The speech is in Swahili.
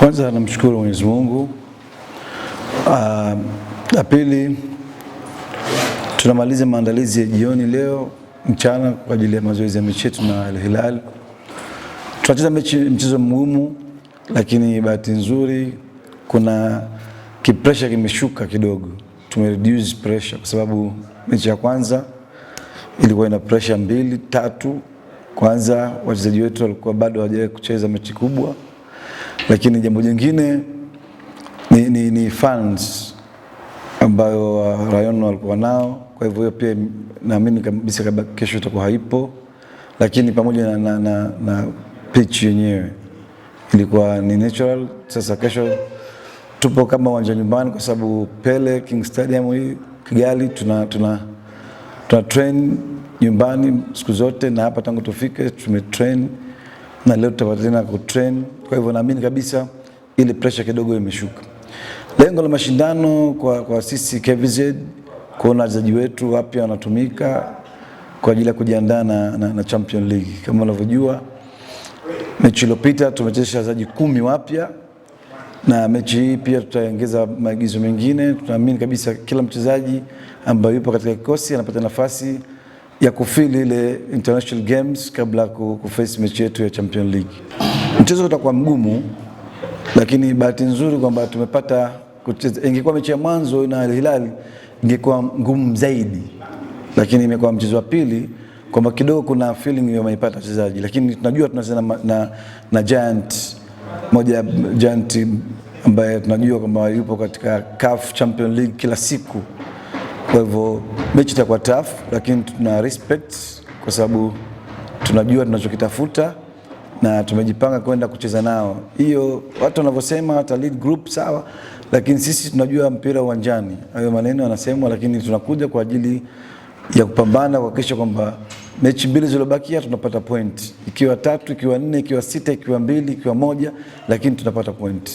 Kwanza namshukuru Mwenyezi Mungu. La pili, tunamaliza maandalizi ya jioni leo mchana kwa ajili ya mazoezi ya mechi yetu na Al Hilal. Tunacheza mchezo mgumu, lakini bahati nzuri kuna pressure kimeshuka kidogo. Tumereduce pressure kwa sababu mechi ya kwanza ilikuwa ina pressure 2-3. Kwanza wachezaji wetu walikuwa bado hawajawahi kucheza mechi kubwa, lakini jambo jingine ni fans ambayo Rayon walikuwa nao. Kwa hivyo pia naamini kabisa kama kesho itakuwa haipo, lakini pamoja na pitch yenyewe ilikuwa ni natural. Sasa kesho tupo kama uwanja nyumbani, kwa sababu Pele King Stadium hii Kigali tuna train nyumbani siku zote, na hapa tangu tufike tumetrain na leo tutapata tena kutrain. Kwa hivyo naamini kabisa ile pressure kidogo imeshuka. Lengo la mashindano kwa sisi KVZ kuona wachezaji wetu wapya wanatumika kwa ajili ya kujiandaa na Champions League. Kama unavyojua mechi iliyopita tumechezesha wachezaji 10 wapya, na mechi hii pia tutaongeza maagizo mengine. Tunaamini kabisa kila mchezaji ambaye yupo katika kikosi anapata nafasi ya kufili ile international games kabla kuface mechi yetu ya Champions League. Mchezo utakuwa mgumu, lakini bahati nzuri kwamba tumepata kucheza. Ingekuwa mechi ya mwanzo na Al Hilal ingekuwa ngumu zaidi, lakini imekuwa mchezo wa pili kwamba kidogo kuna feeling wameipata wachezaji, lakini tunajua tunacheza na Giant, moja Giant ambaye tunajua kwamba yupo katika CAF Champions League kila siku. Kwa hivyo mechi itakuwa tough, lakini tuna respect kwa sababu tunajua tunachokitafuta na tumejipanga kwenda kucheza nao. Hiyo watu wanavyosema hata lead group sawa, lakini sisi tunajua mpira uwanjani. Hayo maneno yanasemwa, lakini tunakuja kwa ajili ya kupambana kuhakikisha kwamba mechi mbili zilizobakia tunapata point. Ikiwa 3, ikiwa 4, ikiwa 6, ikiwa 2, ikiwa 1, lakini tunapata point.